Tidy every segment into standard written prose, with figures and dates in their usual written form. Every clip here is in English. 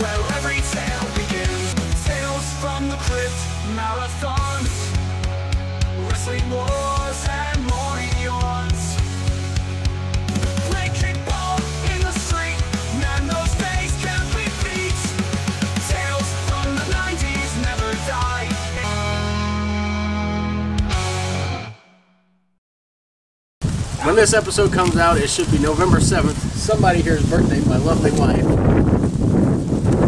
where every tale begins. Tales from the crypt, marathons, wrestling wars and morning yawns. Play kickball in the street, man, those days can't be beat. Tales from the 90's never die. When this episode comes out, it should be November 7th. Somebody here's birthday, my lovely wife,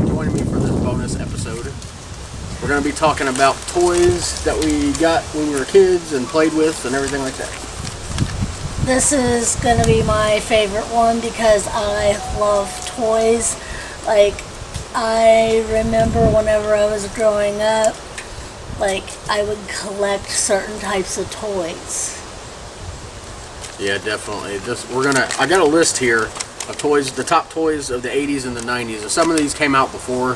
joining me for this bonus episode. We're going to be talking about toys that we got when we were kids and played with and everything like that. This is going to be my favorite one because I love toys. Like, I remember whenever I was growing up, like, I would collect certain types of toys. Yeah, definitely. I got a list here of toys, the top toys of the 80s and the 90s. And some of these came out before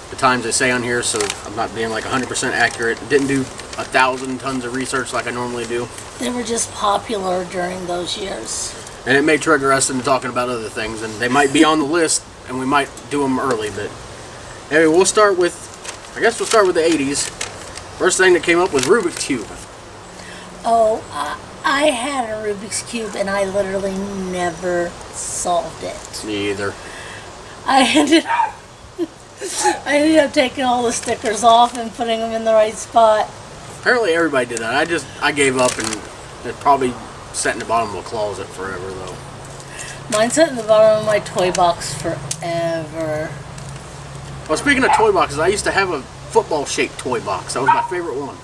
the times they say on here, so I'm not being like 100% accurate. Didn't do 1,000 tons of research like I normally do. They were just popular during those years. And it may trigger us into talking about other things, and they might be on the list, and we might do them early. But anyway, we'll start with the 80s. First thing that came up was Rubik's Cube. Oh, I had a Rubik's Cube and I literally never solved it. Me either. I ended up taking all the stickers off and putting them in the right spot. Apparently everybody did that. I gave up, and it probably sat in the bottom of a closet forever though. Mine sat in the bottom of my toy box forever. Well, speaking of toy boxes, I used to have a football-shaped toy box. That was my favorite one.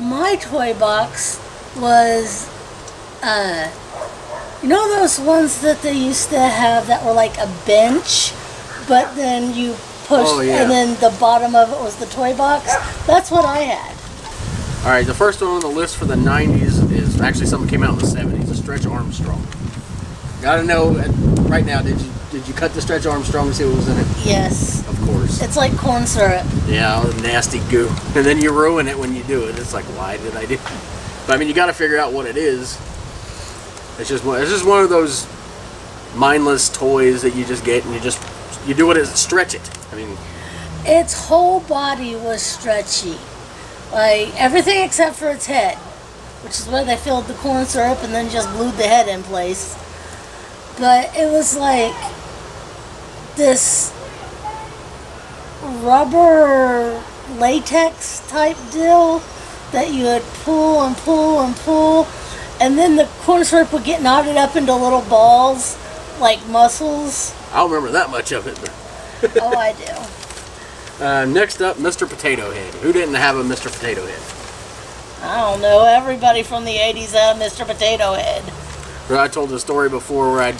My toy box was, you know those ones that they used to have that were like a bench, but then you pushed, and then the bottom of it was the toy box? That's what I had. Alright, the first one on the list for the 90s is actually something that came out in the 70s, a Stretch Armstrong. Gotta know, right now, did you cut the Stretch Armstrong and see what was in it? Yes. Of course. It's like corn syrup. Yeah, all the nasty goo. And then you ruin it when you do it. It's like, why did I do it? But I mean, you gotta figure out what it is. It's just one of those mindless toys that you just get and you do it as stretch it. I mean, its whole body was stretchy. Like, everything except for its head, which is where they filled the corn syrup and then just glued the head in place. But it was like this rubber latex type deal that you would pull and pull and pull, and then the corn syrup would get knotted up into little balls like mussels. I don't remember that much of it. But Oh, I do. Next up, Mr. Potato Head. Who didn't have a Mr. Potato Head? I don't know. Everybody from the 80s had a Mr. Potato Head. I told the story before where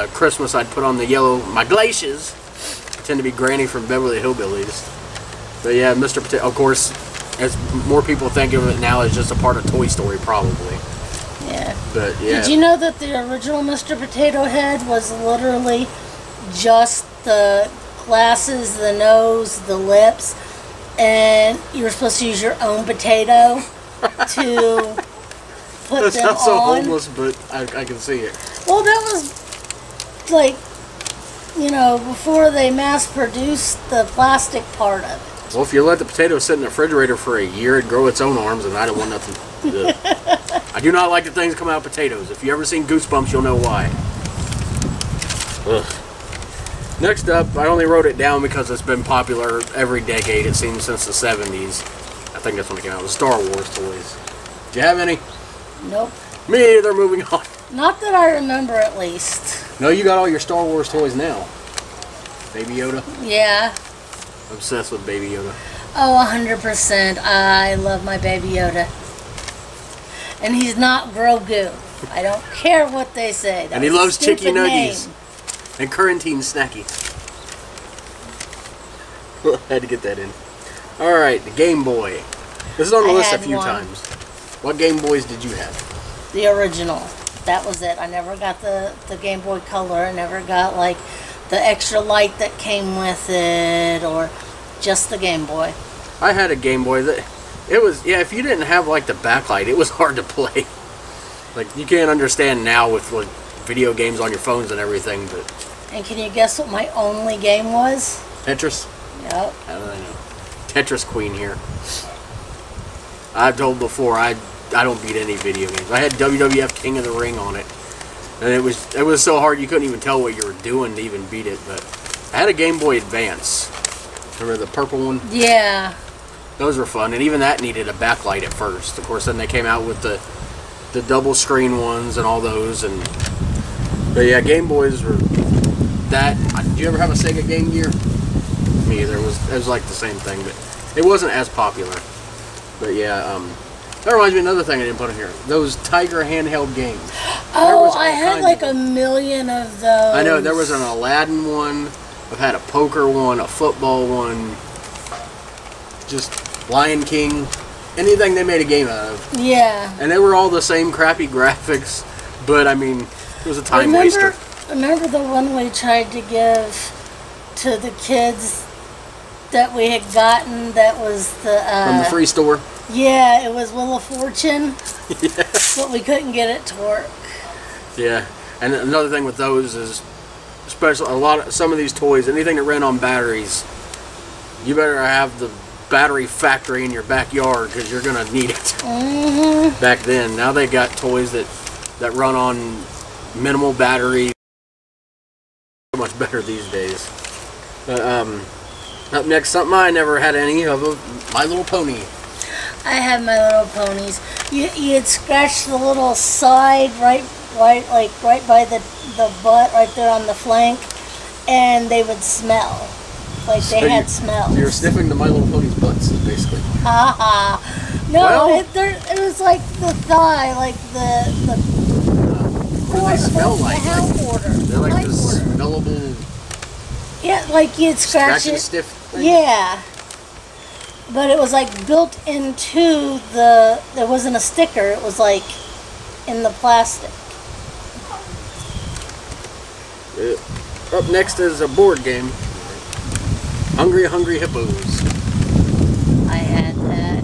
Christmas I'd put on my glaciers, pretend to be Granny from Beverly Hillbillies. But yeah, Mr. Potato, of course, as more people think of it now as just a part of Toy Story, probably. Yeah. But yeah. Did you know that the original Mr. Potato Head was literally just the glasses, the nose, the lips, and you were supposed to use your own potato to put that them sounds so on? homeless, but I can see it. Well, that was like, you know, before they mass-produced the plastic part of it. Well, if you let the potato sit in the refrigerator for a year and grow its own arms, and I don't want nothing to do. I do not like the things that come out of potatoes. If you ever seen Goosebumps, you'll know why. Ugh. Next up, I only wrote it down because it's been popular every decade, it seems, since the 70s. I think that's when it came out. It was Star Wars toys. Do you have any? Nope. Me either, moving on. Not that I remember, at least. No, you got all your Star Wars toys now. Baby Yoda? Yeah. Obsessed with Baby Yoda. Oh, 100%. I love my Baby Yoda. And he's not Grogu. I don't care what they say. And he loves Chicky Nuggies. And Currentine Snackies. Had to get that in. Alright, the Game Boy. This is on the list a few times. What Game Boys did you have? The original. That was it. I never got the Game Boy Color. I never got, like, the extra light that came with it, or just the Game Boy. I had a Game Boy that... It was... Yeah, if you didn't have, like, the backlight, it was hard to play. Like, you can't understand now with, like, video games on your phones and everything, but... And can you guess what my only game was? Tetris? Yep. How do I know? Tetris Queen here. I've told before, I don't beat any video games. I had WWF King of the Ring on it. And it was so hard you couldn't even tell what you were doing to even beat it. But I had a Game Boy Advance. Remember the purple one? Yeah. Those were fun, and even that needed a backlight at first. Of course, then they came out with the double screen ones and all those. But yeah, Game Boys were that. Did you ever have a Sega Game Gear? Me either. It was like the same thing, but it wasn't as popular. But yeah, that reminds me of another thing I didn't put in here. Those Tiger handheld games. Oh, I had like a million of those. I know, there was an Aladdin one. I've had a poker one, a football one. Just Lion King. Anything they made a game out of. Yeah. And they were all the same crappy graphics. But, I mean, it was a time waster. Remember the one we tried to give to the kids that we had gotten that was the... From the free store? Yeah, it was Wheel of Fortune. Yeah. But we couldn't get it to work. Yeah. And another thing with those is, especially some of these toys, anything that ran on batteries, you better have the battery factory in your backyard because you're going to need it. Mm-hmm. Back then. Now they got toys that run on minimal battery. So much better these days. But, up next, something I never had any of, My Little Pony. I had My Little Ponies. You'd scratch the little side right by the butt, right there on the flank, and they would smell. Like they had smells. You're sniffing the My Little Pony's butts, basically. Haha. No, well, it was like the thigh, like the what do they smell like? They're like the this smellable. Yeah, like you'd scratch it. Stiff thing? Yeah. But it was like built into there wasn't a sticker, it was like in the plastic. Up next is a board game. Hungry Hungry Hippos. I had that.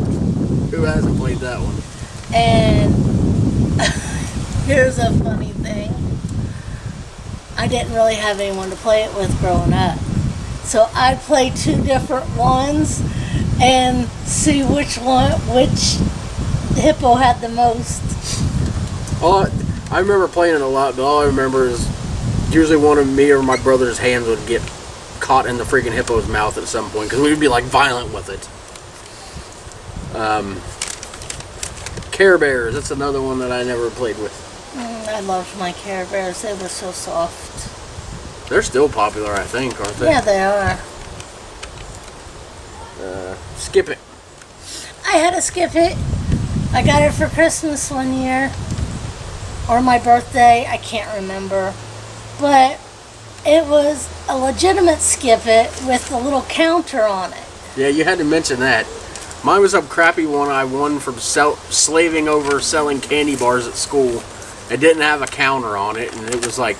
Who hasn't played that one? And here's a funny thing. I didn't really have anyone to play it with growing up. So I played two different ones and see which hippo had the most. I remember playing it a lot, but all I remember is usually one of me or my brother's hands would get caught in the freaking hippo's mouth at some point because we would be like violent with it. Care Bears, that's another one that I never played with. I loved my Care Bears. They were so soft. They're still popular, I think, aren't they? Yeah, they are. Skip It. I had a Skip It. I got it for Christmas one year. Or my birthday. I can't remember. But it was a legitimate Skip It with the little counter on it. Yeah, you had to mention that. Mine was a crappy one I won from slaving over selling candy bars at school. It didn't have a counter on it, and it was like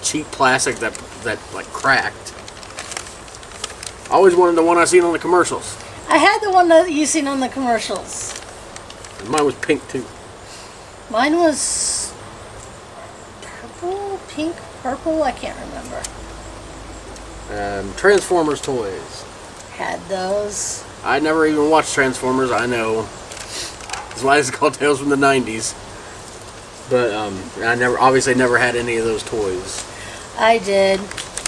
cheap plastic that like cracked. I always wanted the one I seen on the commercials. I had the one that you seen on the commercials. And mine was pink too. Mine was purple, pink, purple. I can't remember. Transformers toys. Had those. I never even watched Transformers. I know. That's why it's called Tales from the 90s. But I obviously never had any of those toys. I did.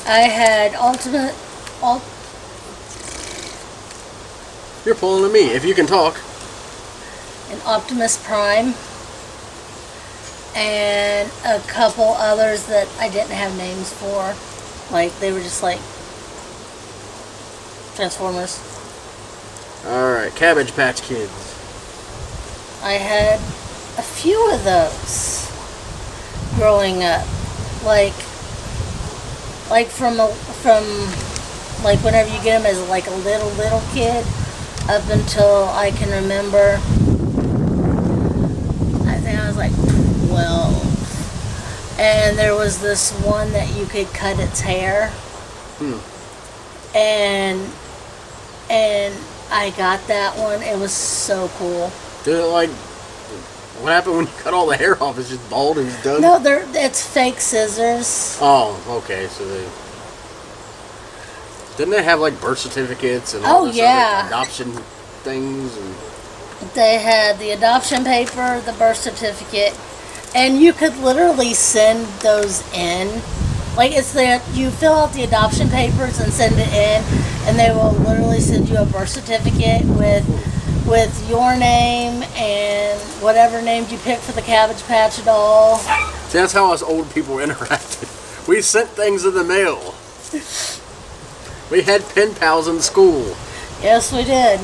I had You're pulling to me. If you can talk. an Optimus Prime, and a couple others that I didn't have names for. Like they were just like Transformers. All right, Cabbage Patch Kids. I had a few of those growing up, like from like whenever you get them as like a little kid, up until I can remember. I think I was like 12, and there was this one that you could cut its hair, and I got that one. It was so cool. Did it like? What happened when you cut all the hair off? It's just bald and it's done? No, it's fake scissors. Oh, okay. So Didn't they have like birth certificates and Oh, all this yeah. other adoption things? And They had the adoption paper, the birth certificate, and you could literally send those in. Like, it's that you fill out the adoption papers and send it in, and they will literally send you a birth certificate with your name and whatever names you picked for the Cabbage Patch doll. see, that's how us old people interacted. We sent things in the mail. We had pen pals in school. Yes, we did.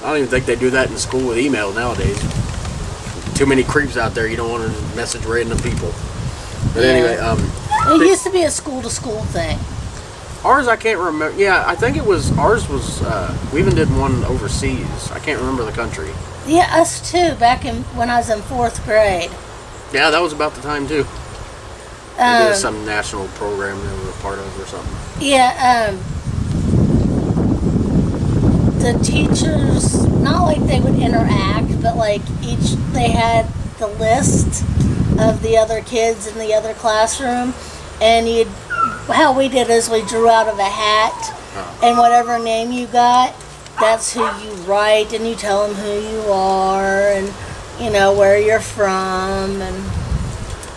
I don't even think they do that in school with email nowadays. Too many creeps out there. You don't want to message random people. But anyway, It used to be a school-to-school thing. ours I can't remember. Yeah, I think it was ours was. We even did one overseas. I can't remember the country. Yeah, us too. Back in when I was in 4th grade. Yeah, that was about the time too. They Um, did some national program they were a part of or something. Yeah, the teachers, not like they would interact, but like they had the list of the other kids in the other classroom, and how we did is we drew out of a hat, and whatever name you got, that's who you write, and you tell them who you are, and you know where you're from, and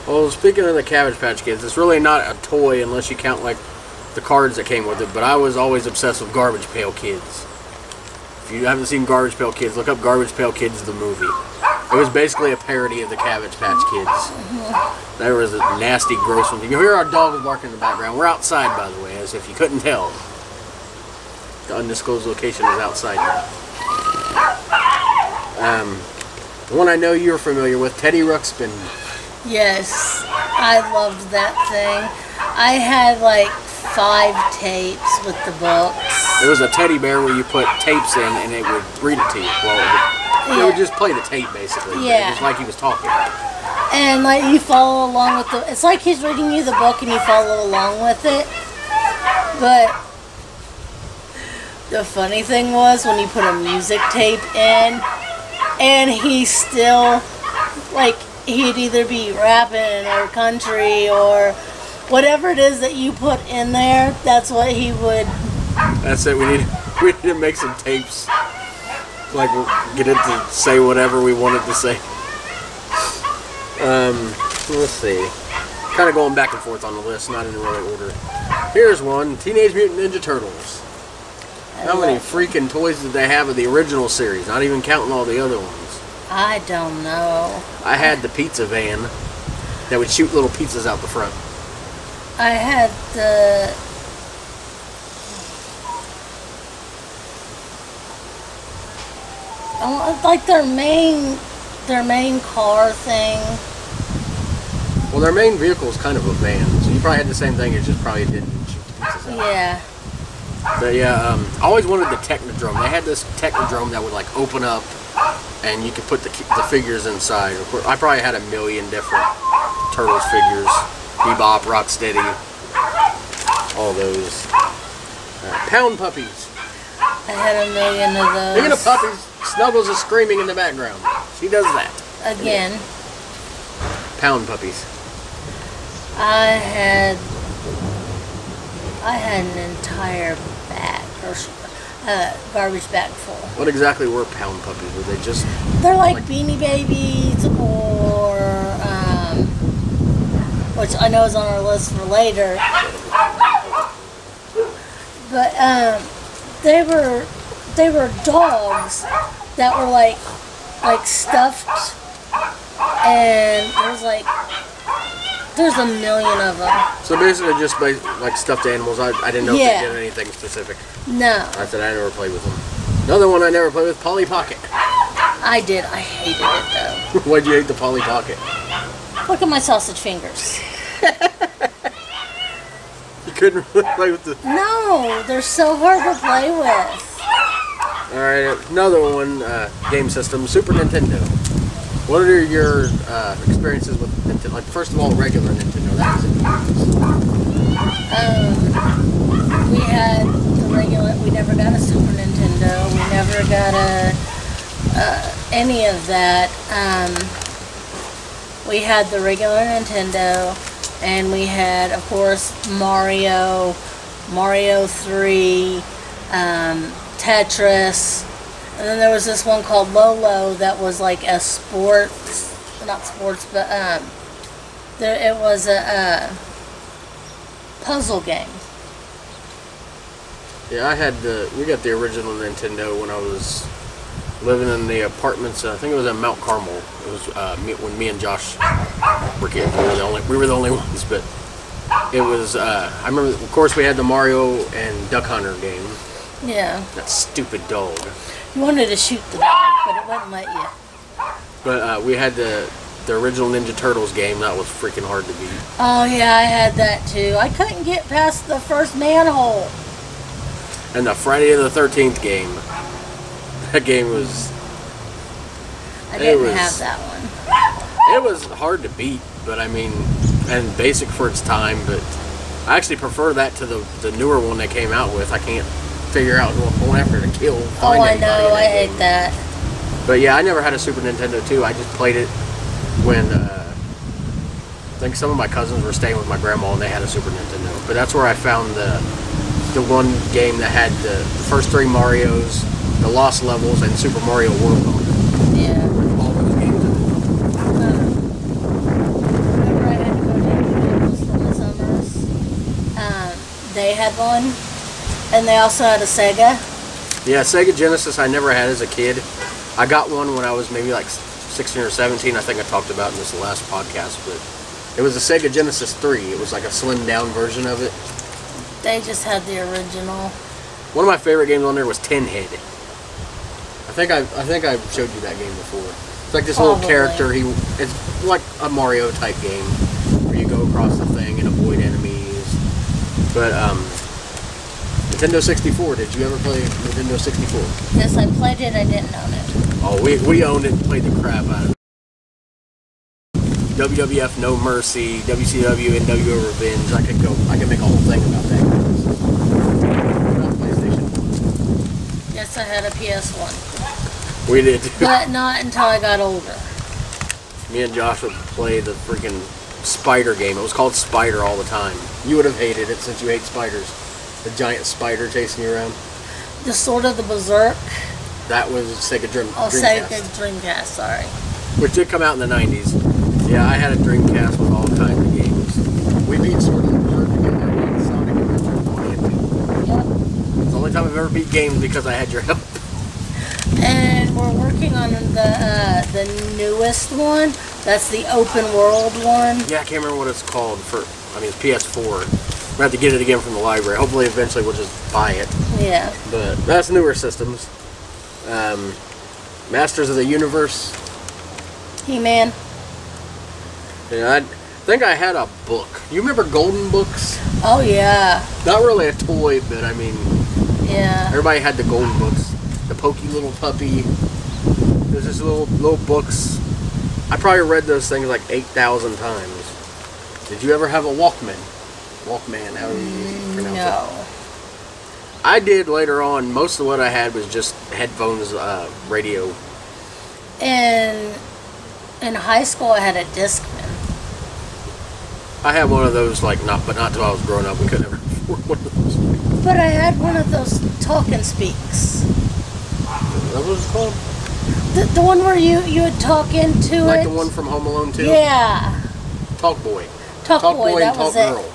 Well, speaking of the Cabbage Patch Kids, it's really not a toy unless you count like the cards that came with it. But I was always obsessed with Garbage Pail Kids. If you haven't seen Garbage Pail Kids, look up Garbage Pail Kids the movie. It was basically a parody of the Cabbage Patch Kids. There was a nasty, gross one. You hear our dog barking in the background. We're outside, by the way, as if you couldn't tell. The undisclosed location is outside now. The one I know you're familiar with, Teddy Ruxpin. yes, I loved that thing. I had like 5 tapes with the books. It was a teddy bear where you put tapes in and it would read it to you. Well, it would just play the tape basically. Yeah. It was like he was talking. And like you follow along with it's like he's reading you the book and you follow along with it. But the funny thing was when you put a music tape in and he still, like, he'd either be rapping or country or whatever it is that you put in there, that's what he would. That's it. We need to make some tapes. Like we'll get it to say whatever we want it to say. Let's see. Kind of going back and forth on the list, not in really order. Here's one: Teenage Mutant Ninja Turtles. How many freaking toys did they have of the original series? Not even counting all the other ones. I don't know. I had the pizza van that would shoot little pizzas out the front. I had the. Like their main car thing. Well, their main vehicle is kind of a van, so you probably had the same thing. It just probably didn't shoot the pizzas out. Yeah. But yeah, I always wanted the Technodrome. They had this Technodrome that would like open up, and you could put the figures inside. Of course, I probably had a million different Turtles figures, Bebop, Rocksteady, all those. Pound puppies. I had a million of those. Speaking of puppies, Snuggles is screaming in the background. She does that. Again. Pound puppies. I had an entire bag, or garbage bag full. What exactly were pound puppies? Were they just... They're like Beanie Babies, or which I know is on our list for later. But they were dogs that were like stuffed, and there's a million of them. So basically just like stuffed animals. I didn't know if they did anything specific. No. I said I never played with them. Another one I never played with, Polly Pocket. I did. I hated it though. Why'd you hate the Polly Pocket? Look at my sausage fingers. You couldn't really play with the... No, they're so hard to play with. Alright, another one, game system, Super Nintendo. What are your experiences with Nintendo? Like, first of all, regular Nintendo. That was it. We had the regular. We never got a Super Nintendo. We never got any of that. We had the regular Nintendo, and we had, of course, Mario, Mario 3, Tetris, and then there was this one called Lolo that was like a sports, not sports, but it was a puzzle game. Yeah, we got the original Nintendo when I was living in the apartments. I think it was in Mount Carmel. It was when me and Josh were kids. We were the only ones, but it was. I remember, of course, we had the Mario and Duck Hunter game. Yeah. That stupid dog. You wanted to shoot the dog, but it wouldn't let you. But we had the original Ninja Turtles game. That was freaking hard to beat. Oh yeah, I had that too. I couldn't get past the first manhole. And the Friday the 13th game. That game was... I didn't have that one. It was hard to beat, but I mean, and basic for its time, but I actually prefer that to the newer one they came out with. I can't figure out who I'm going after to kill. Oh, I know, I hate that. But yeah, I never had a Super Nintendo too. I just played it when I think some of my cousins were staying with my grandma and they had a Super Nintendo. But that's where I found the one game that had the first 3 Marios, the Lost Levels, and Super Mario World on it. Yeah. All those games in it. Whenever I had to go to McDonald's for the summers, they had one, and they also had a Sega. Yeah, Sega Genesis I never had as a kid. I got one when I was maybe like 16 or 17. I think I talked about in this last podcast, but it was a Sega Genesis 3. It was like a slimmed down version of it. They just had the original. One of my favorite games on there was Tin Head. I think I showed you that game before. It's like this little character. It's like a Mario type game where you go across the thing and avoid enemies. But Nintendo 64. Did you ever play Nintendo 64? Yes, I played it. I didn't own it. Oh, we owned it and played the crap out of it. WWF No Mercy, WCW NWO Revenge. I could make a whole thing about that. PlayStation. Yes, I had a PS1. We did too. But not until I got older. Me and Josh would play the freaking spider game. It was called Spider all the time. You would have hated it since you hate spiders. The giant spider chasing you around. The Sword of the Berserk. That was Sega Dreamcast. Oh, Sega Dreamcast, sorry. Which did come out in the 90s. Yeah, I had a Dreamcast with all kinds of games. We beat Sword of the Berserk together in Sonic Adventure 1 and 2. Yep. It's the only time I've ever beat games because I had your help. And we're working on the newest one. That's the open world one. Yeah, I can't remember what it's called. It's PS4. We have to get it again from the library. Hopefully, eventually, we'll just buy it. Yeah. But that's newer systems. Masters of the Universe. He-Man. Yeah, I think I had a book. You remember Golden Books? Oh yeah. Not really a toy, but I mean, yeah. Everybody had the Golden Books. The Pokey Little Puppy. There's just little books. I probably read those things like 8,000 times. Did you ever have a Walkman? Walkman, how do you pronounce No. it? I did later on. Most of what I had was just headphones, radio. In high school, I had a Discman. I had one of those, but not until I was growing up. We couldn't ever afford one of those. But I had one of those talk and speaks. Is that what it's called? The one where you would talk into Like it. the one from Home Alone 2? Yeah. Talk Boy. Talk Boy, and that Talk was Girl. it.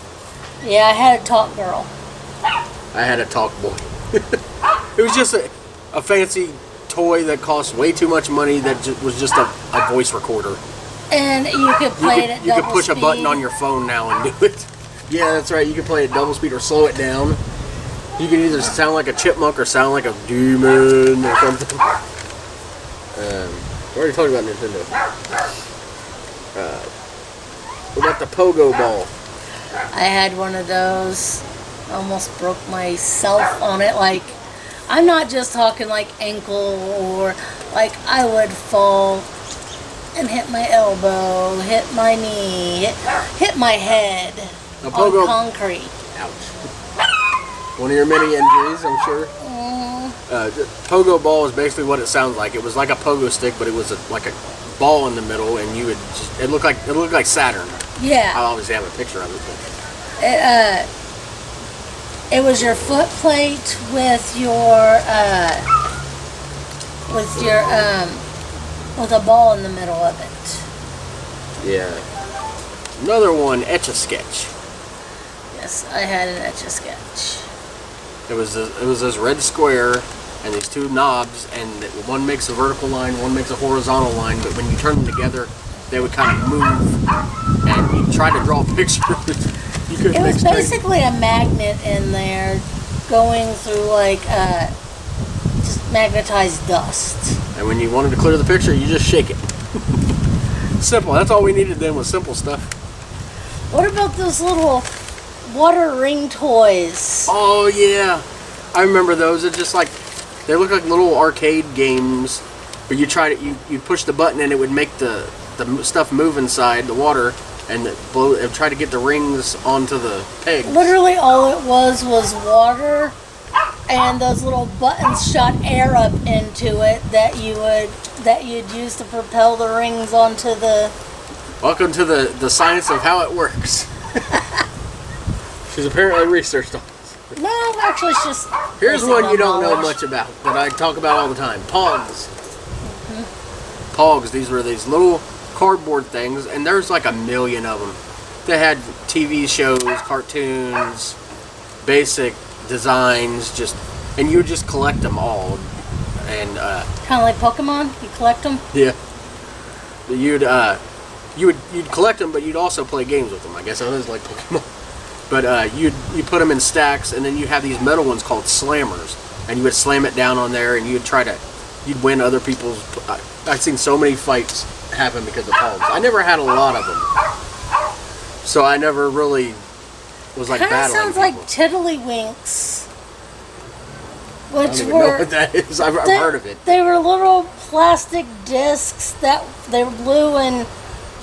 Yeah, I had a Talk Girl. I had a Talk Boy. It was just a fancy toy that cost way too much money that was just a voice recorder. And you could play it at double speed. You could push a button on your phone now and do it. Yeah, that's right. You can play it double speed or slow it down. You can either sound like a chipmunk or sound like a demon or something. We already talked about Nintendo. What about the Pogo Ball? I had one of those. Almost broke myself on it. Like, I'm not just talking like ankle or like I would fall and hit my elbow, hit my knee, hit my head on concrete. Ouch. One of your many injuries, I'm sure. Pogo ball is basically what it sounds like. It was like a pogo stick, but it was like a ball in the middle, and you would it looked like Saturn. Yeah. I obviously have a picture of it. But. it was your foot plate with your with a ball in the middle of it. Yeah. Another one, Etch-a-Sketch. Yes, I had an Etch-a-Sketch. It was this red square and these two knobs, and one makes a vertical line, one makes a horizontal line, but when you turn them together, they would kind of move, and you try to draw a picture. You couldn't It was straight. basically a magnet in there going through like just magnetized dust. And when you wanted to clear the picture, you just shake it. Simple. That's all we needed then was simple stuff. What about those little water ring toys? Oh yeah, I remember those. It's just like they look like little arcade games, but you push the button and it would make the stuff move inside the water, and it try to get the rings onto the peg. Literally all it was water, and those little buttons shot air up into it that you'd use to propel the rings onto the. Welcome to the science of how it works. She's apparently researched on this. No, actually, it's just. Here's one you don't know knowledge. much about that I talk about all the time. Pogs. Pogs. These were these little cardboard things, and there's like a million of them. They had TV shows, cartoons, basic designs, and you would just collect them all. And Kind of like Pokemon. You collect them. yeah, you'd collect them, but you'd also play games with them. I guess it was like Pokemon. But you put them in stacks, and then you have these metal ones called slammers, and you would slam it down on there, and you'd win other people's. I've seen so many fights happen because of Pogs. I never had a lot of them, so I never really was like Kind of battling sounds people. like Tiddlywinks. I don't Which even know were what that is. I've heard of it. They were little plastic discs that they were blue and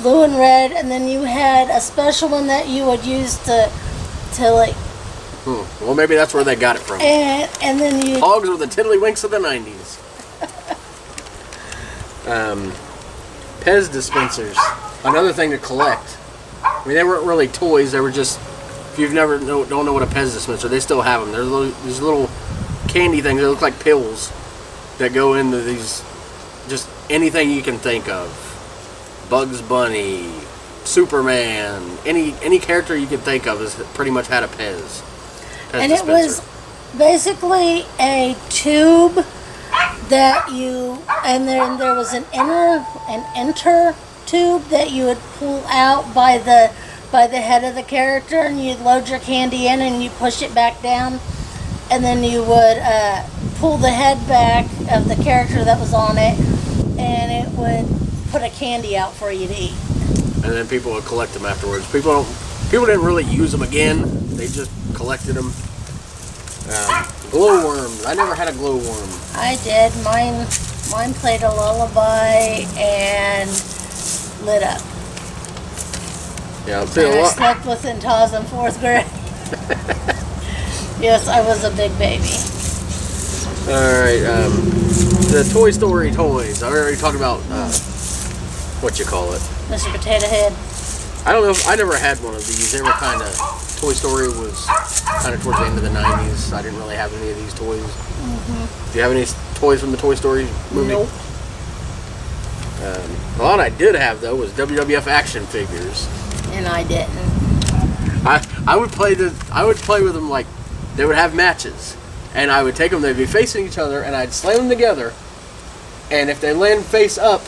red, and then you had a special one that you would use to like. Well, maybe that's where they got it from. And then you. Pogs were the tiddlywinks of the 90s. Pez dispensers, another thing to collect. I mean, they weren't really toys. They were just. If you've never don't know what a Pez dispenser, they still have them. They're these little candy things that look like pills that go into these. Just anything you can think of. Bugs Bunny, Superman, any character you can think of has pretty much had a Pez And dispenser. it was basically a tube that and then there was an enter tube that you would pull out by the head of the character, and you'd load your candy in and you push it back down, and then you would pull the head back of the character that was on it, and it would put a candy out for you to eat. And then people would collect them afterwards. People didn't really use them again. They just collected them. Glowworms. I never had a glowworm. I did. Mine played a lullaby and lit up. Yeah, I'll tell And you I what. slept with Taz in 4th grade. Yes, I was a big baby. Alright, the Toy Story toys. I already talked about, what you call it. Mr. Potato Head. I don't know if I never had one of these. They were kind of, Toy Story was kind of towards the end of the 90s. I didn't really have any of these toys. Do you have any toys from the Toy Story movie? Nope. A lot I did have though was WWF action figures. And I didn't. I would play with them like they would have matches, and I would take them. They'd be facing each other, and I'd slam them together. And if they land face up,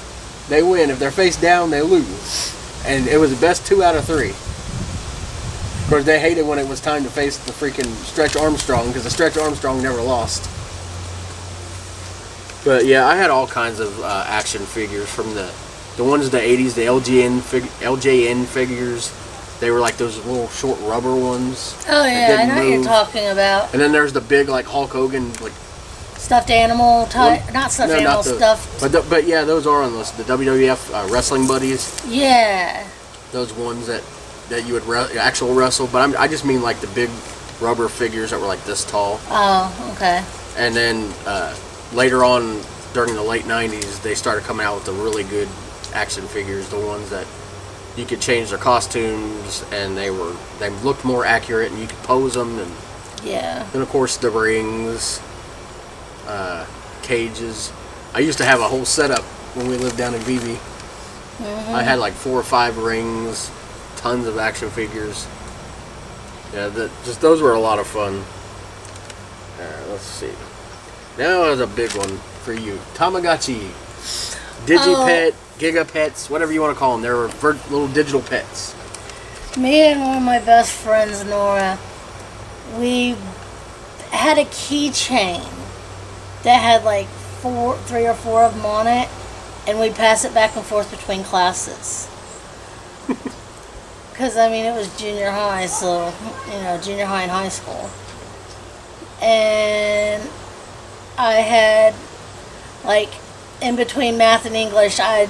they win. If they're face down, they lose. And it was the best 2 out of 3. Of course, they hated when it was time to face the freaking Stretch Armstrong, because the Stretch Armstrong never lost. But yeah, I had all kinds of action figures from the ones in the 80s, the LJN figures. They were like those little short rubber ones. Oh yeah, I know what you're move. talking about. And then there's the big like Hulk Hogan like Stuffed animal type, Well, not stuffed no, animal, not those. stuffed. But yeah, those are on the WWF Wrestling Buddies. Yeah. Those ones that you would actual wrestle. But I just mean like the big rubber figures that were like this tall. Oh, okay. And then later on during the late 90s, they started coming out with the really good action figures, the ones that you could change their costumes and they looked more accurate and you could pose them, and Yeah. And of course the rings, cages. I used to have a whole setup when we lived down in VB. I had like 4 or 5 rings, tons of action figures. Yeah, just those were a lot of fun. Let's see. Now there's a big one for you. Tamagotchi, Digipet, Gigapets, whatever you want to call them. They were little digital pets. Me and one of my best friends, Nora, we had a keychain that had like 3 or 4 of them on it, and we'd pass it back and forth between classes. Because, I mean, it was junior high, so, you know, junior high and high school. And I had, like, in between math and English, I'd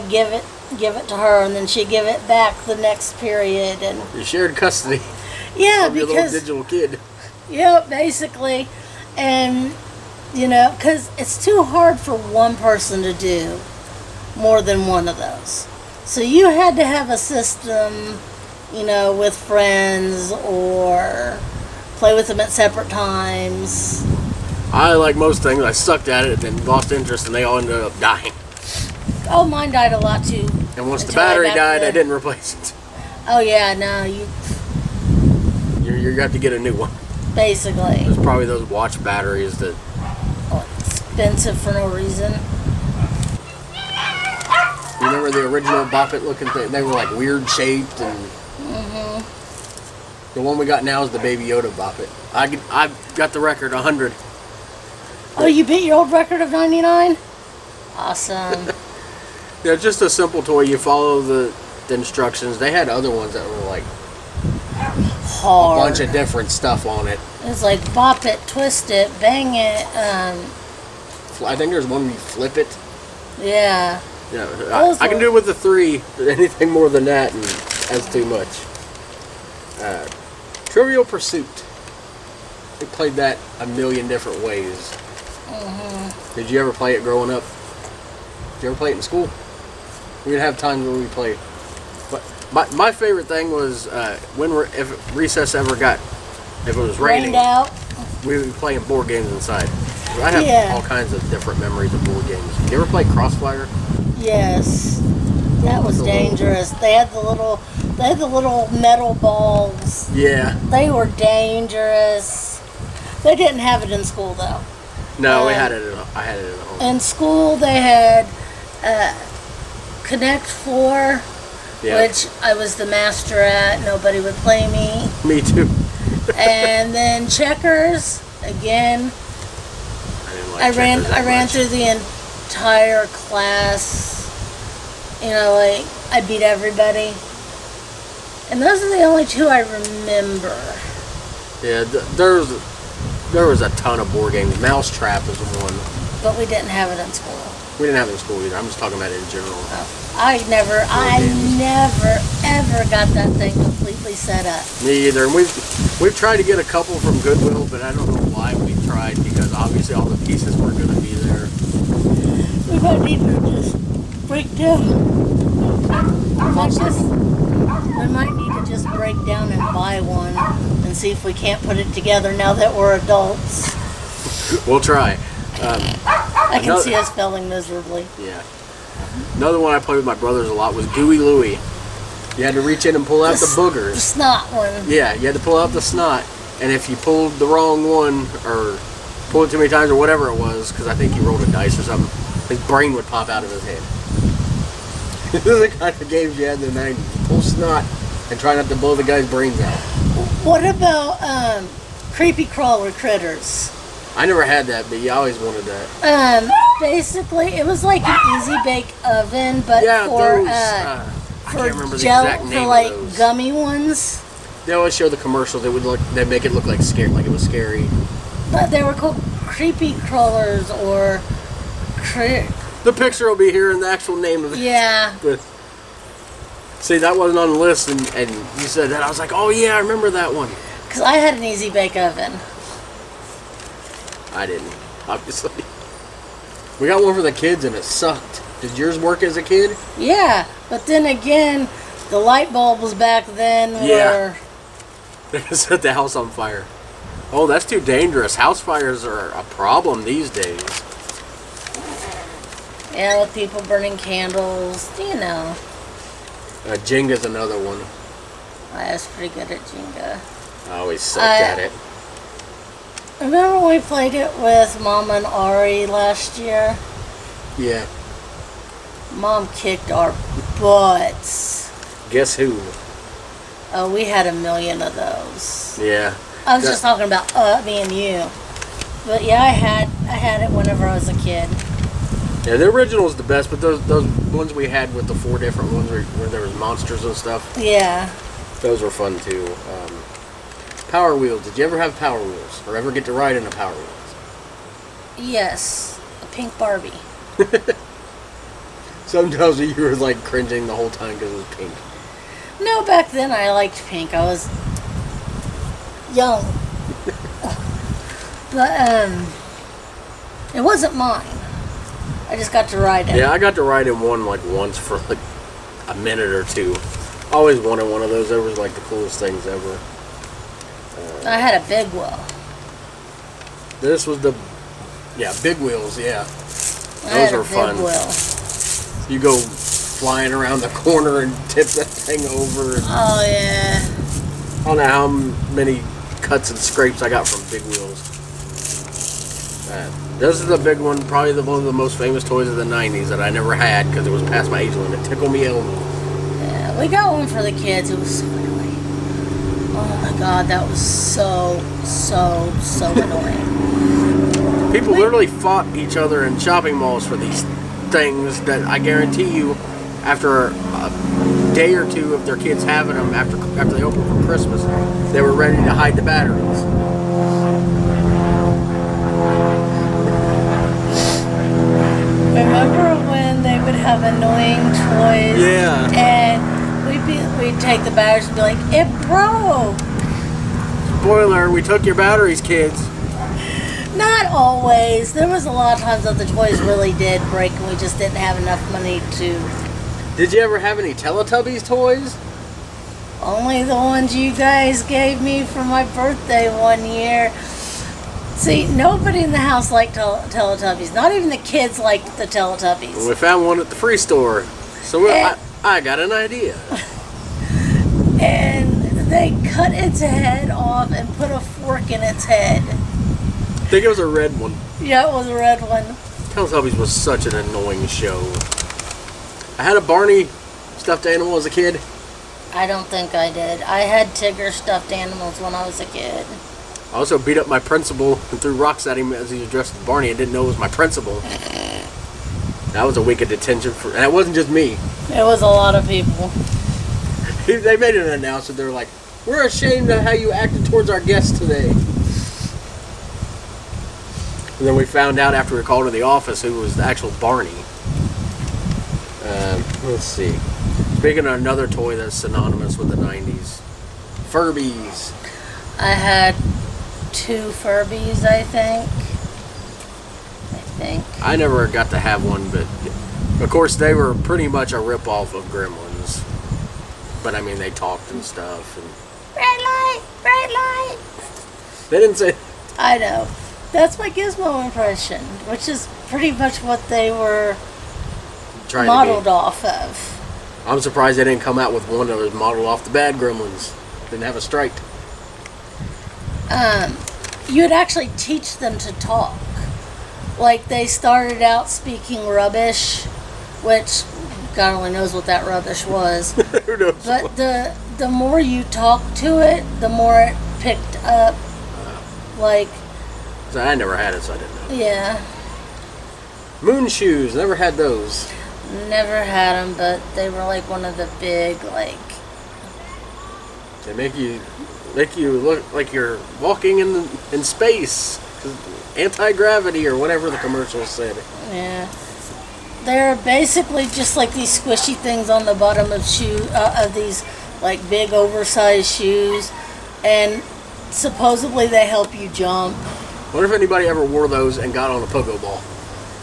give it to her, and then she'd give it back the next period. And you shared custody. Yeah, of your little digital kid. Yeah, basically. And, you know, because it's too hard for one person to do more than one of those. So you had to have a system, you know, with friends or play with them at separate times. I, like most things, I sucked at it and lost interest, and they all ended up dying. Oh, mine died a lot too. And once the battery died, I didn't replace it. Oh yeah, no, you got to get a new one. Basically. There's probably those watch batteries that. Expensive for no reason. You remember the original Bop It looking thing? They were like weird shaped, and the one we got now is the Baby Yoda Bop It. I got the record 100. Oh, you beat your old record of 99? Awesome. Yeah, just a simple toy. You follow the instructions. They had other ones that were like hard. A bunch of different stuff on it. It's like bop it, twist it, bang it. I think there's one where you flip it. Yeah. Yeah, I can do it with the 3, but anything more than that, and that's too much. Trivial Pursuit. We played that a million different ways. Did you ever play it growing up? Did you ever play it in school? We'd have times where we played. But my favorite thing was if recess ever got, if it was raining, out. we would be playing board games inside. I have all kinds of different memories of board games. You ever play Crossfire? Yes, that was dangerous. They had the little metal balls. Yeah. They were dangerous. They didn't have it in school though. No, I had it at home. In school they had Connect 4, which I was the master at. Nobody would play me. Me too. And then Checkers again. I ran through the entire class. You know, like I beat everybody. And those are the only 2 I remember. Yeah, there was a ton of board games. Mousetrap is one. But we didn't have it in school. We didn't have it in school either. I'm just talking about it in general. Oh. I never ever got that thing completely set up. Me either. And we've tried to get a couple from Goodwill, but I don't know why we tried, because obviously all the pieces weren't going to be there. We might need to just break down. We might need to just break down and buy one and see if we can't put it together now that we're adults. We'll try. I can see us failing miserably. Yeah. Another one I played with my brothers a lot was Gooey Louie. You had to reach in and pull out the boogers. The snot one. Yeah, you had to pull out the snot, and if you pulled the wrong one, or pulled it too many times, or whatever it was, because I think he rolled a dice or something, his brain would pop out of his head. This is the kind of games you had in the 90s. Pull snot and try not to blow the guy's brains out. What about creepy crawler critters? I never had that, but you always wanted that. Basically, it was like an easy bake oven, but for I can't remember the gel, exact name for like of those. gummy ones. They always show the commercials. They make it look like scary, like it was scary. But they were called creepy crawlers or. The picture will be here in the actual name of it. Yeah. But see, that wasn't on the list, and you said that. I was like, oh yeah, I remember that one. Because I had an easy bake oven. I didn't, obviously. We got one for the kids, and it sucked. Did yours work as a kid? Yeah, but then again, the light bulbs back then were... They set the house on fire. Oh, that's too dangerous. House fires are a problem these days. Yeah, with people burning candles, you know. Jenga's another one. I was pretty good at Jenga. I always sucked at it. Remember when we played it with Mom and Ari last year? Yeah. Mom kicked our butts. Guess who? Oh, we had a million of those. Yeah. I was just talking about me and you. But yeah, I had it whenever I was a kid. Yeah, the original is the best, but those ones we had with the 4 different ones where there was monsters and stuff. Yeah. Those were fun too. Power Wheels. Did you ever have Power Wheels? Or ever get to ride in a Power Wheels? Yes. A pink Barbie. Sometimes you were like cringing the whole time because it was pink. No, back then I liked pink. I was young. But, it wasn't mine. I just got to ride it. Yeah, I got to ride in one like once for like a minute or two. I always wanted one of those. They were like the coolest things ever. I had a big wheel. This was the, big wheels, yeah. Those were fun. Wheel. You go flying around the corner and tip that thing over. Oh, yeah. I don't know how many cuts and scrapes I got from big wheels. This is the big one, probably one of the most famous toys of the 90s that I never had because it was past my age limit. Tickle Me Elmo. Yeah, we got one for the kids. It was so annoying. Oh my god, that was so annoying. People literally fought each other in shopping malls for these things that I guarantee you, after a day or two of their kids having them, after they opened for Christmas, they were ready to hide the batteries. Remember when they would have annoying toys? Yeah. And we'd take the batteries and be like, it broke! Spoiler, we took your batteries, kids. Not always. There was a lot of times that the toys really did break and we just didn't have enough money to... Did you ever have any Teletubbies toys? Only the ones you guys gave me for my birthday one year. See, nobody in the house liked Teletubbies. Not even the kids liked the Teletubbies. Well, we found one at the free store. So I got an idea. And they cut its head off and put a fork in its head. I think it was a red one. Yeah, it was a red one. Teletubbies was such an annoying show. I had a Barney stuffed animal as a kid. I don't think I did. I had Tigger stuffed animals when I was a kid. I also beat up my principal and threw rocks at him as he was dressed as Barney. I didn't know it was my principal. That was a week of detention and it wasn't just me. It was a lot of people. They made an announcement. They were like, "We're ashamed of how you acted towards our guests today." And then we found out after we called to the office who was the actual Barney. Let's see. Speaking of another toy that's synonymous with the 90s, Furbies. I had 2 Furbies, I think. I never got to have one, but of course they were pretty much a rip-off of Gremlins. But I mean, they talked and stuff. And red light, red light. they didn't say... I know. That's my Gizmo impression, which is pretty much what they were modeled off of. I'm surprised they didn't come out with one that was modeled off the bad Gremlins. Didn't have a strike. You'd actually teach them to talk. Like, they started out speaking rubbish, which God only knows what that rubbish was. Who knows? But the more you talked to it, the more it picked up. Like... So I never had it, so I didn't know. Yeah. Moon shoes. Never had those. Never had them, but they were like one of the big, like... They make you look like you're walking in space. Anti-gravity or whatever the commercials said. Yeah. They're basically just like these squishy things on the bottom of these like big oversized shoes, and supposedly they help you jump. Wonder if anybody ever wore those and got on a pogo ball.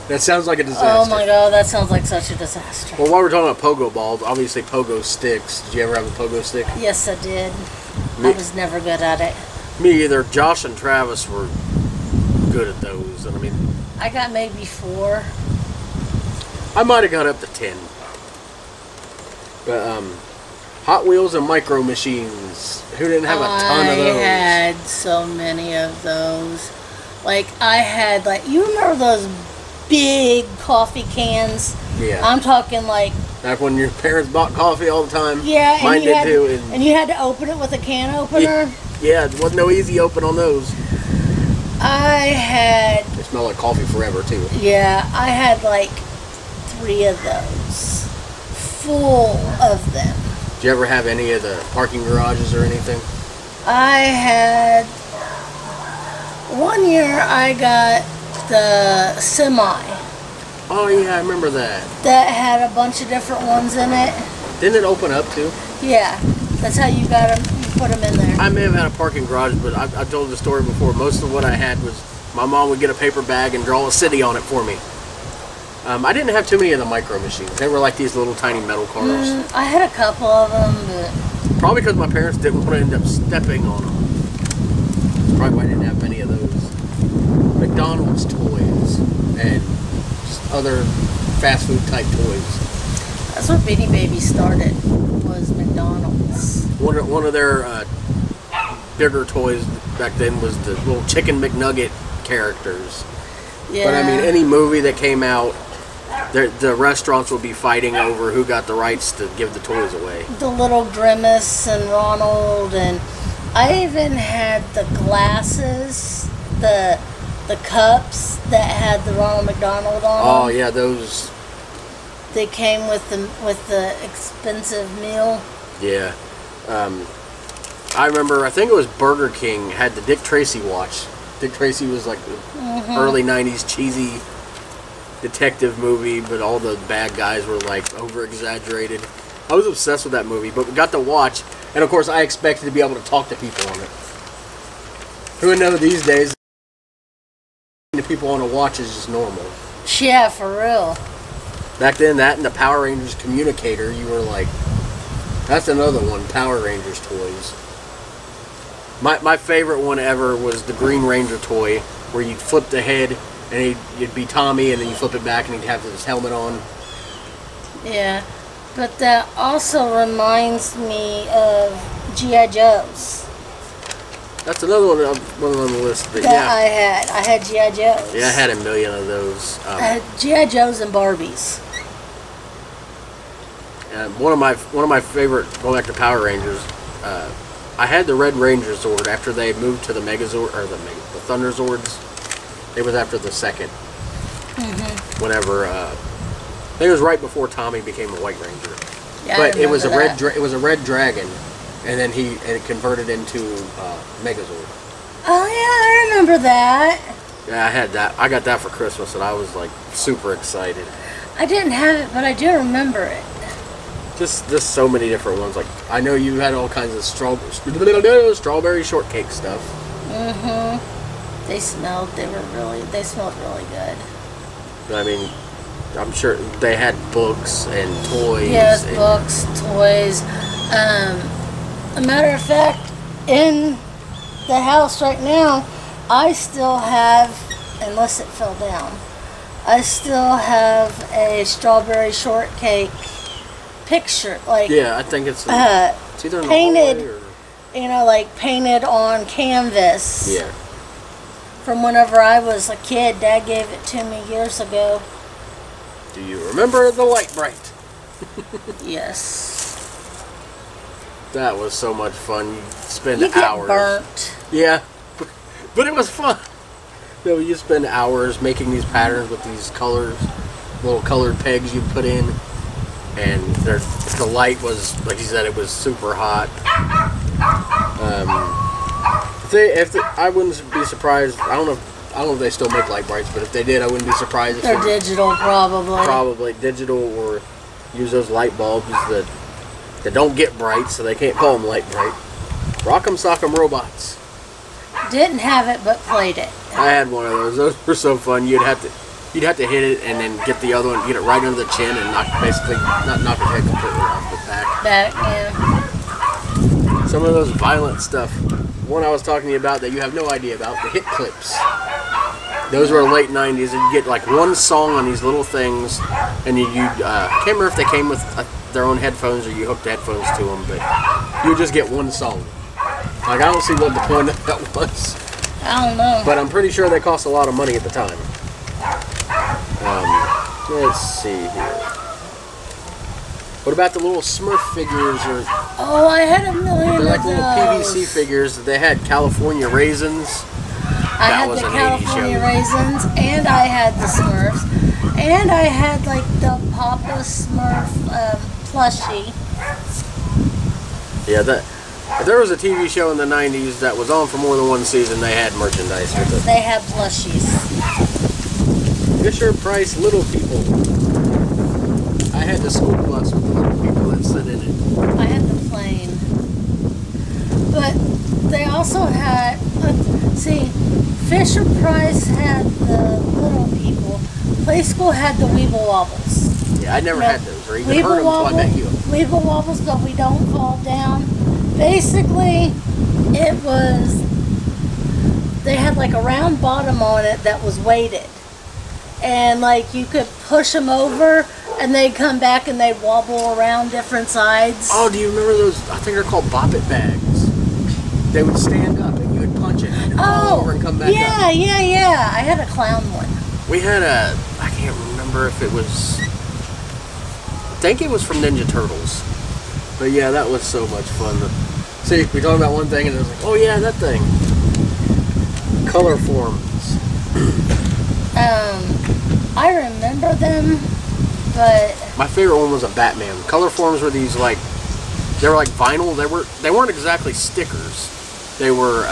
That sounds like a disaster. Oh my god, that sounds like such a disaster. Well, while we're talking about pogo balls, obviously pogo sticks. Did you ever have a pogo stick? Yes, I did. I was never good at it. Me either. Josh and Travis were good at those. And I mean, I got maybe 4. I might have got up to 10. But Hot Wheels and Micro Machines. Who didn't have a ton of those? I had so many of those. Like I had you remember those big coffee cans? Yeah. I'm talking like. Back when your parents bought coffee all the time. Yeah, and mine did too. And you had to open it with a can opener. Yeah, it wasn't no easy open on those. I had. They smell like coffee forever too. Yeah, I had like 3 of those, full of them. Did you ever have any of the parking garages or anything? I had. One year I got the semi. Oh yeah, I remember that. That had a bunch of different ones in it. Didn't it open up too? Yeah, that's how you got them. You put them in there. I may have had a parking garage, but I told the story before. Most of what I had was my mom would get a paper bag and draw a city on it for me. I didn't have too many of the Micro Machines. They were like these little tiny metal cars. I had a couple of them, but probably because my parents didn't want to end up stepping on them. That's probably why I didn't have many of those. McDonald's toys and just other fast food type toys. That's where Beanie Baby started, was McDonald's. One of their bigger toys back then was the little Chicken McNugget characters. Yeah. But I mean, any movie that came out, the restaurants would be fighting over who got the rights to give the toys away. The little Grimace and Ronald, and I even had the glasses, the cups that had the Ronald McDonald on Oh them. yeah, those. They came with the expensive meal. Yeah. I remember, I think it was Burger King had the Dick Tracy watch. Dick Tracy was like the early 90s cheesy detective movie, but all the bad guys were like over exaggerated. I was obsessed with that movie, but we got to watch, and of course I expected to be able to talk to people on it. Who would know these days the people on a watch is just normal. Yeah, for real. Back then, that and the Power Rangers communicator, you were like, that's another one, Power Rangers toys. My favorite one ever was the Green Ranger toy, where you'd flip the head, and you'd be Tommy, and then you flip it back, and he'd have his helmet on. Yeah, but that also reminds me of G.I. Joes. That's another one on the list. But That yeah, I had G.I. Joes. yeah, I had a million of those. I had G.I. Joes and Barbies. And one of my favorite, going back to Power Rangers, I had the Red Ranger Zord after they moved to the Megazord, or the Thunder Zords. It was after the second. Whenever I think it was right before Tommy became a White Ranger. Yeah, But it was a that. it was a red dragon, and then it converted into Megazord. Oh yeah, I remember that. Yeah, I had that. I got that for Christmas, and I was like super excited. I didn't have it, but I do remember it. Just so many different ones. Like I know you had all kinds of strawberry shortcake stuff. They smelled really good. I mean, I'm sure they had books and toys. Yes, and books, toys. A matter of fact, in the house right now, I still have, unless it fell down, I still have a strawberry shortcake picture, like yeah, I think it's either in the painted, hallway or like painted on canvas. yeah. From whenever I was a kid. Dad gave it to me years ago. Do you remember the Light Bright? Yes. That was so much fun. You spend You get hours. burnt. Yeah, but it was fun. You know, you spend hours making these patterns with these colors, little colored pegs you put in, and the light was, like you said, it was super hot. I wouldn't be surprised. I don't know if they still make Light Brights, but if they did, I wouldn't be surprised if They're digital, probably. probably digital, or use those light bulbs that don't get bright, so they can't call them Light Bright. Rock'em Sock'em Robots. Didn't have it, but played it. I had one of those. Those were so fun. You'd have to hit it and then get the other one, get it right under the chin, and not knock your head completely off the back. Back, yeah. Some of those violent stuff one I was talking to you about that you have no idea about, the hit clips. Those were late 90s, and you get like one song on these little things, and you can't remember if they came with their own headphones or you hooked the headphones to them, but you just get one song. Like, I don't see what the point of that was. I don't know. But I'm pretty sure they cost a lot of money at the time. Let's see here. What about the little Smurf figures? Or Oh, I had a million they're like of little those. PVC figures. They had California Raisins. I That had was the an 80s California show. Raisins, and I had the Smurfs, and I had like the Papa Smurf plushie. Yeah, that. If there was a TV show in the 90s that was on for more than one season, they had merchandise with it. They had plushies. Fisher Price Little People. I had the school bus with the little people that sit in it. I had the plane. But they also had, see, Fisher Price had the little people. Play School had the Weeble Wobbles. Yeah, I never No, had those or even heard of them until I met you. Weeble Wobbles, but we don't fall down. Basically, it was, they had like a round bottom on it that was weighted. And like you could push them over and they'd come back and they'd wobble around different sides. Oh, do you remember those? I think they're called Bop It bags. They would stand up and you would punch it and fall over and come back up. Yeah. I had a clown one. We had a, I can't remember if it was, I think it was from Ninja Turtles. But yeah, that was so much fun. See, we talked about one thing and it was like, oh yeah, that thing. Color forms. I remember them, but My favorite one was a Batman. Color forms were these like, they were like vinyl. They weren't exactly stickers. They were,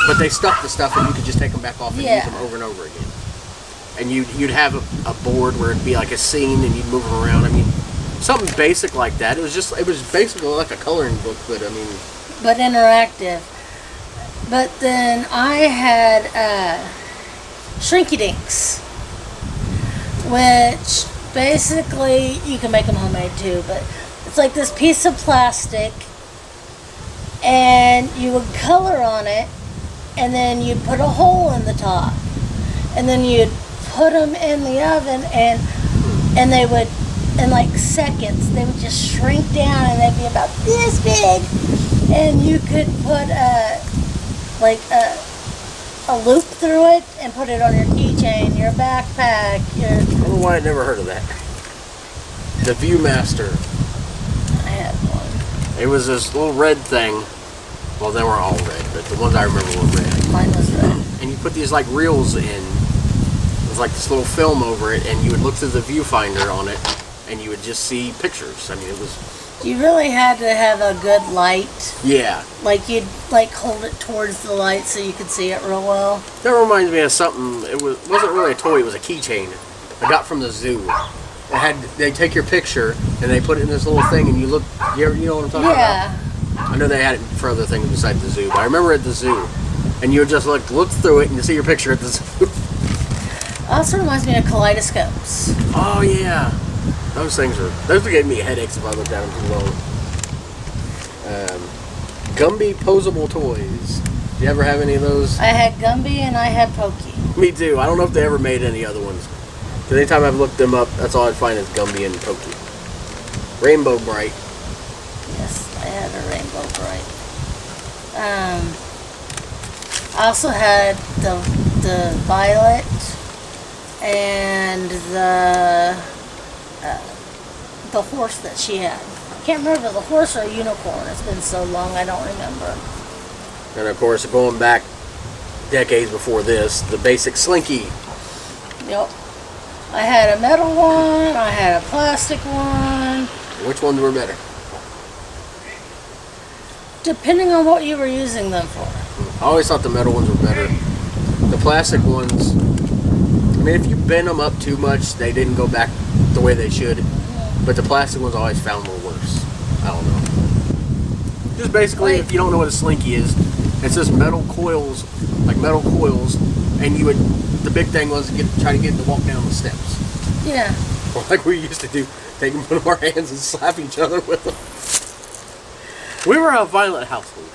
but they stuck the stuff and you could just take them back off and use them over and over again. And you'd have a board where it'd be like a scene and you'd move them around. I mean, something basic like that. It was basically like a coloring book, but I mean, but interactive. But then I had Shrinky Dinks, which basically you can make them homemade too, but it's like this piece of plastic and you would color on it and then you'd put a hole in the top and then you'd put them in the oven and they would, in like seconds, they would just shrink down and they'd be about this big, and you could put a loop through it and put it on your keychain, your backpack, I don't know why I never heard of that. The Viewmaster. I had one. It was this little red thing. Well, they weren't all red, but the ones I remember were red. Mine was red. And you put these like reels in. It was like this little film over it, and you would look through the viewfinder on it, and you would just see pictures. I mean, it was. You really had to have a good light. Yeah. Like you'd like hold it towards the light so you could see it real well. That reminds me of something. Wasn't really a toy. It was a keychain. I got from the zoo. They take your picture and they put it in this little thing, and you look. You know what I'm talking about? Yeah. I know they had it for other things besides the zoo, but I remember at the zoo, and you would just look through it and you see your picture at the zoo. Also reminds me of kaleidoscopes. Oh yeah, those gave me headaches if I looked at them too long. Gumby posable toys. Do you ever have any of those? I had Gumby and I had Pokey. Me too. I don't know if they ever made any other ones. Because anytime I've looked them up, that's all I'd find is Gumby and Pokey. Rainbow Bright. Yes, I had a Rainbow Bright. I also had the Violet and the horse that she had. I can't remember the horse or a unicorn. It's been so long I don't remember. And of course, going back decades before this, the basic Slinky. Yep. I had a metal one, I had a plastic one. Which ones were better? Depending on what you were using them for. I always thought the metal ones were better. The plastic ones, I mean, if you bend them up too much, they didn't go back the way they should. But the plastic ones I always found were worse. I don't know. Just basically, if you don't know what a Slinky is, it's just metal coils, and you would. The big thing was to try to get to walk down the steps. Yeah. Or like we used to do, take one of our hands and slap each other with them. We were a violent household.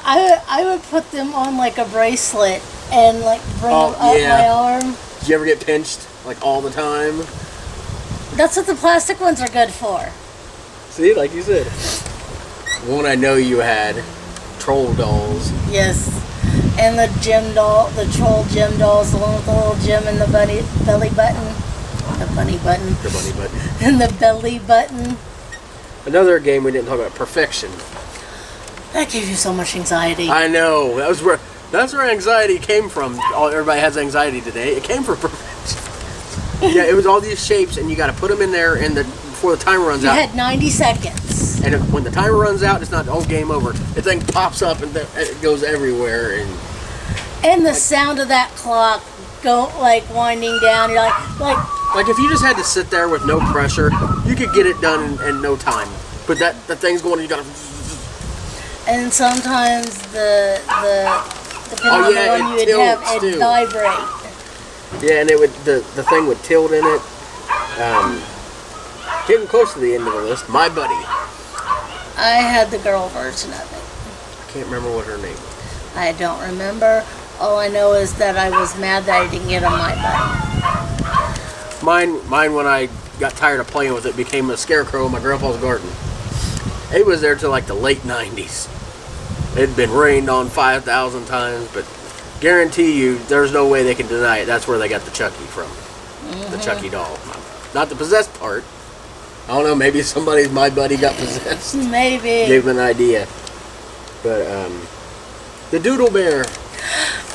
I would put them on like a bracelet and like bring them up my arm. Did you ever get pinched like all the time? That's what the plastic ones are good for. See, like you said. One I know you had, troll dolls. Yes, and the troll gym dolls, the one with the little gym and the belly button. The bunny button. The bunny button. And the belly button. Another game we didn't talk about, Perfection. That gave you so much anxiety. I know. That's where anxiety came from. Everybody has anxiety today. It came from Perfection. Yeah, it was all these shapes, and you got to put them in there, and before the timer runs out. You had 90 seconds. And when the timer runs out, it's not game over. The thing pops up and it goes everywhere. And the sound of that clock winding down. You're like if you just had to sit there with no pressure, you could get it done in no time. But the thing's going, you gotta. And sometimes depending on the one you would have, it'd vibrate. Yeah, and the thing would tilt in it. Getting close to the end of the list, My Buddy. I had the girl version of it. I can't remember what her name was. I don't remember. All I know is that I was mad that I didn't get on My Buddy. Mine, when I got tired of playing with it, became a scarecrow in my grandpa's garden. It was there till like the late 90s. It'd been rained on 5,000 times, but guarantee you, there's no way they can deny it. That's where they got the Chucky from. The Chucky doll. Not the possessed part. I don't know, maybe somebody's My Buddy got possessed. Maybe. Gave them an idea. But, the Doodle Bear.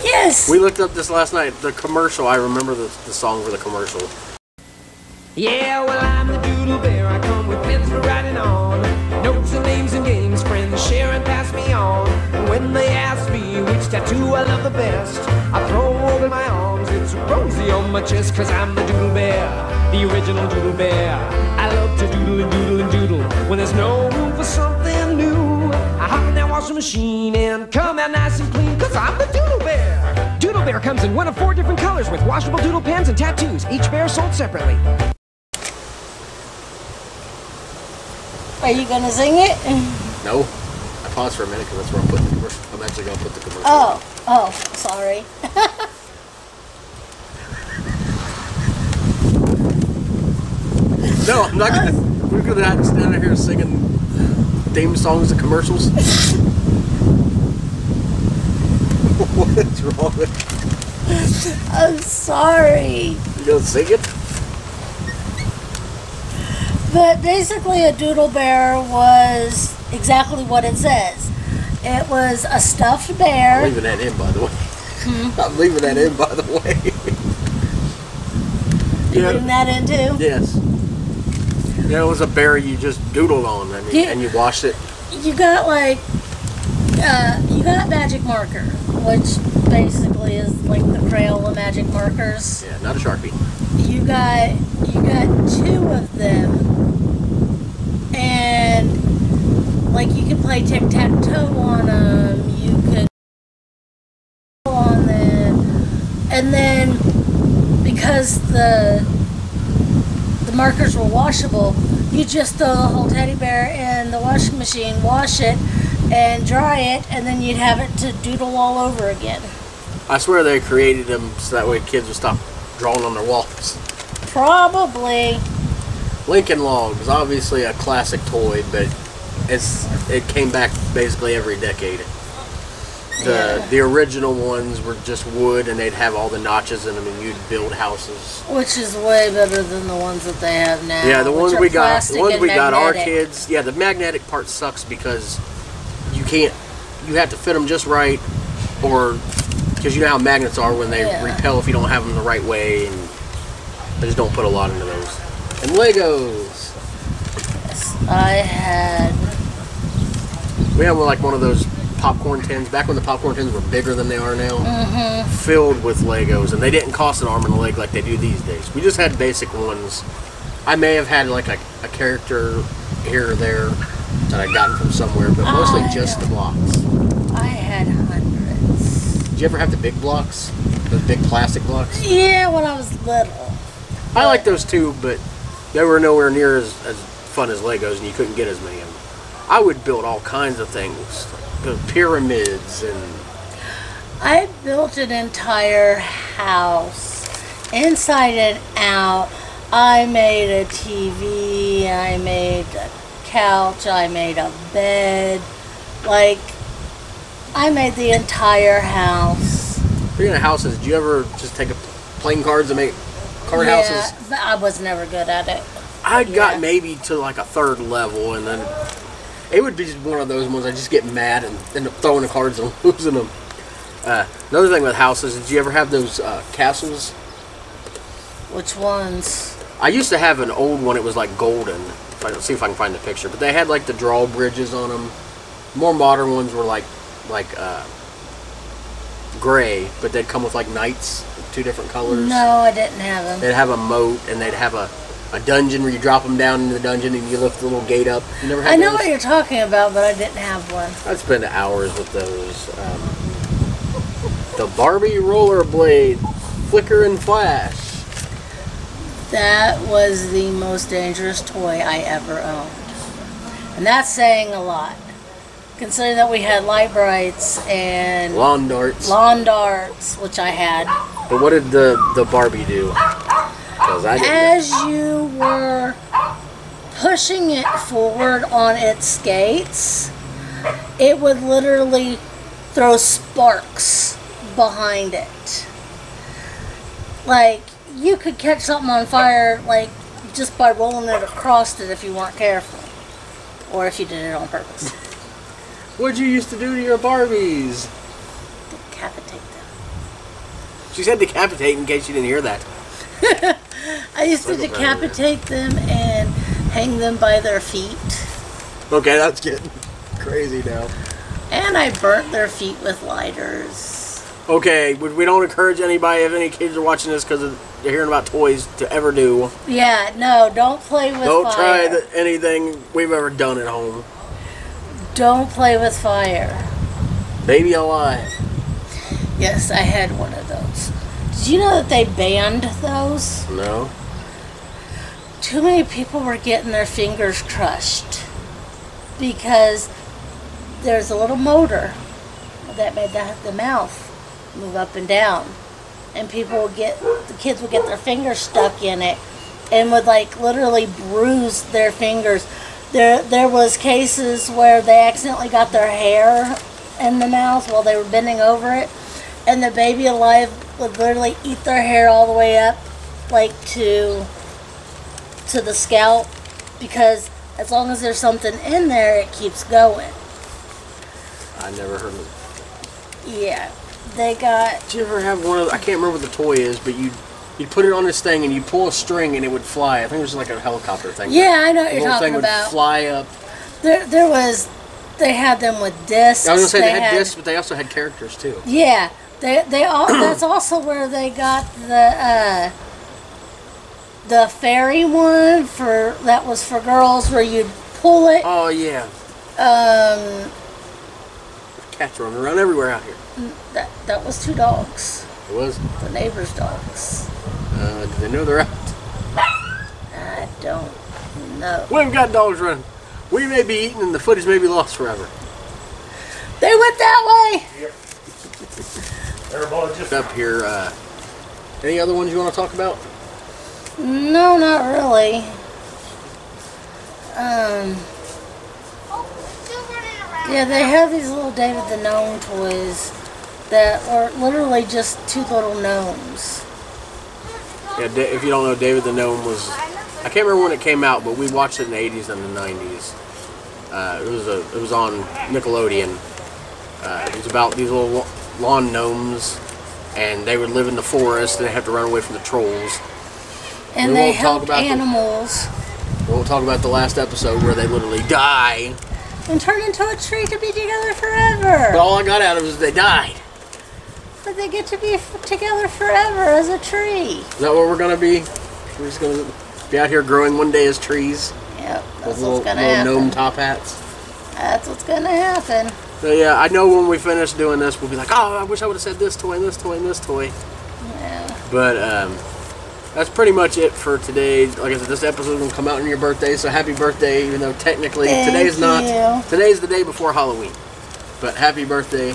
Yes! We looked up this last night. The commercial, I remember the song for the commercial. Yeah, well, I'm the Doodle Bear. I come with pens for writing on. Notes and names and games, friends share and pass me on. And when they ask me which tattoo I love the best, I throw over my arms. It's rosy on my chest, 'cause I'm the Doodle Bear, the original Doodle Bear. I love to doodle and doodle and doodle when there's no room for something new. I hop in that washing machine and come out nice and clean, 'cause I'm the Doodle Bear. Doodle Bear comes in one of 4 different colors with washable doodle pens and tattoos, each bear sold separately. Are you gonna sing it? No. I paused for a minute because that's where I'm putting the commercial. I'm actually going to put the commercial. Oh, sorry. No, I'm not going to. We're going to have to stand here singing theme songs and commercials. What's wrong with you? I'm sorry. You going to sing it? But basically a Doodle Bear was exactly what it says. It was a stuffed bear. I'm leaving that in, by the way. I'm leaving that in, by the way. You're leaving that in too? Yes. Yeah, it was a bear you just doodled on, and you washed it. You got you got magic marker, which basically is like the Crayola magic markers. Yeah, not a Sharpie. You got 2 of them, and like you could play tic-tac-toe on them. You could on them, and then because the markers were washable, you just throw the whole teddy bear in the washing machine, wash it, and dry it, and then you'd have it to doodle all over again. I swear they created them so that way kids would stop drawing on their walls. Probably. Lincoln Logs, obviously a classic toy, but it came back basically every decade. The original ones were just wood, and they'd have all the notches in them, and you'd build houses. Which is way better than the ones that they have now. Yeah, the ones we got, our magnetic. kids. Yeah, the magnetic part sucks because you have to fit them just right, or because you know how magnets are when they repel if you don't have them the right way, and I just don't put a lot into those. And Legos. Yes, I had. We had like one of those popcorn tins back when the popcorn tins were bigger than they are now, filled with Legos, and they didn't cost an arm and a leg like they do these days. We just had basic ones. I may have had like a character here or there that I gotten from somewhere, but mostly just the blocks. I had hundreds. Did you ever have the big blocks? Those big plastic blocks? Yeah, when I was little. I like those too, but they were nowhere near as fun as Legos, and you couldn't get as many of them. I would build all kinds of things. the pyramids and. I built an entire house, inside and out. I made a TV, I made a couch, I made a bed. Like, I made the entire house. Speaking of houses, did you ever just take playing cards and make card houses? But I was never good at it. I got maybe to like a 3rd level, and then it would be just one of those ones I just get mad and end up throwing the cards and losing them. Another thing with houses, did you ever have those castles? Which ones? I used to have an old one. It was like golden. Let's see if I can find the picture. But they had like the drawbridges on them. More modern ones were like gray, but they'd come with like knights, 2 different colors. No, I didn't have them. They'd have a moat, and they'd have a dungeon where you drop them down into the dungeon and you lift the little gate up. You never had I know those? what you're talking about, but I didn't have one. I'd spend hours with those. The Barbie rollerblade, flicker and flash. That was the most dangerous toy I ever owned. And that's saying a lot. Considering that we had light brights and Lawn darts, which I had. But what did the Barbie do? 'Cause I didn't. As you were pushing it forward on its skates, it would literally throw sparks behind it. Like, you could catch something on fire, like, just by rolling it across it if you weren't careful. Or if you did it on purpose. What'd you used to do to your Barbies? Decapitate them. She said decapitate in case you didn't hear that. I used to decapitate them and hang them by their feet. Okay, that's getting crazy now. And I burnt their feet with lighters. Okay, we don't encourage anybody, if any kids are watching this because they're hearing about toys, to ever do. Yeah, no, don't play with Don't fire. try anything we've ever done at home. Don't play with fire. Baby alive. Yes, I had one of those. Did you know that they banned those? No. Too many people were getting their fingers crushed because there's a little motor that made the mouth move up and down, and the kids would get their fingers stuck in it and would like literally bruise their fingers. There was cases where they accidentally got their hair in the mouth while they were bending over it, and the baby alive would literally eat their hair all the way up, like to the scalp, because as long as there's something in there, it keeps going. I never heard of it. Yeah, they got. Did you ever have one of I can't remember what the toy is, but you'd put it on this thing and you pull a string and it would fly. I think it was like a helicopter thing. Yeah, I know what the you're little talking thing about. would fly up. They had them with discs. I was gonna say they had discs, but they also had characters too. Yeah, they all. That's also where they got the fairy one that was for girls, where you'd pull it. Oh yeah. Cats running around everywhere out here. That was 2 dogs. It was. The neighbor's dogs. Do they know they're out? I don't know. We've got dogs running. We may be eaten and the footage may be lost forever. They went that way. Yep. Everybody just Up here. Any other ones you want to talk about? No, not really. Yeah, they have these little David the Gnome toys that are literally just 2 little gnomes. Yeah, if you don't know, David the Gnome was. I can't remember when it came out, but we watched it in the 80s and the 90s. It was on Nickelodeon. It was about these little lawn gnomes, and they would live in the forest and they have to run away from the trolls. And they help animals. We won't talk about the last episode where they literally die. And turn into a tree to be together forever. But all I got out of it is they died. But they get to be together forever as a tree. Is that what we're going to be? We're just going to be out here growing one day as trees? Yep, that's With what's going to happen. little gnome top hats? That's what's going to happen. So yeah, I know when we finish doing this, we'll be like, oh, I wish I would have said this toy and this toy and this toy. Yeah. But that's pretty much it for today. Like I said, this episode will come out on your birthday, so happy birthday, even though technically Thank today's not. you. Today's the day before Halloween. But happy birthday.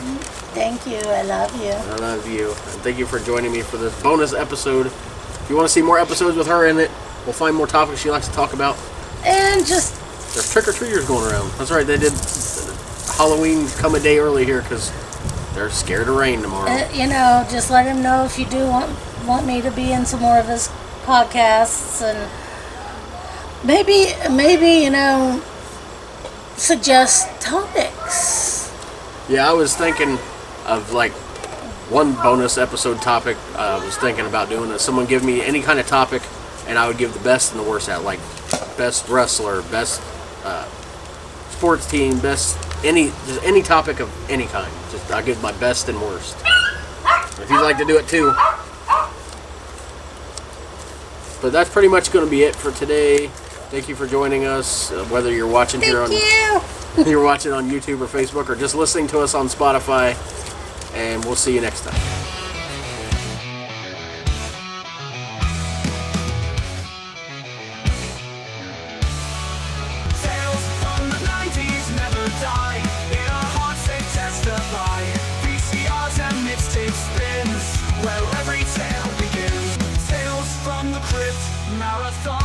Thank you. I love you. I love you. And thank you for joining me for this bonus episode. If you want to see more episodes with her in it, we'll find more topics she likes to talk about. And just... There's trick-or-treaters going around. That's right, they did Halloween come a day early here because they're scared of rain tomorrow. you know, just let him know if you do want me to be in some more of his podcasts, and maybe you know, suggest topics. Yeah, I was thinking of like one bonus episode topic. I was thinking about doing it. Someone give me any kind of topic, and I would give the best and the worst at, like best wrestler, best sports team, just any topic of any kind. Just I give my best and worst. If you'd like to do it too. But that's pretty much going to be it for today. Thank you for joining us. Whether you're watching here on you're watching on YouTube or Facebook, or just listening to us on Spotify. And we'll see you next time. Tales from the 90s never die. In our hearts they testify. VCRs and mixtape spins, where every tale begins. Tales from the crypt, marathon.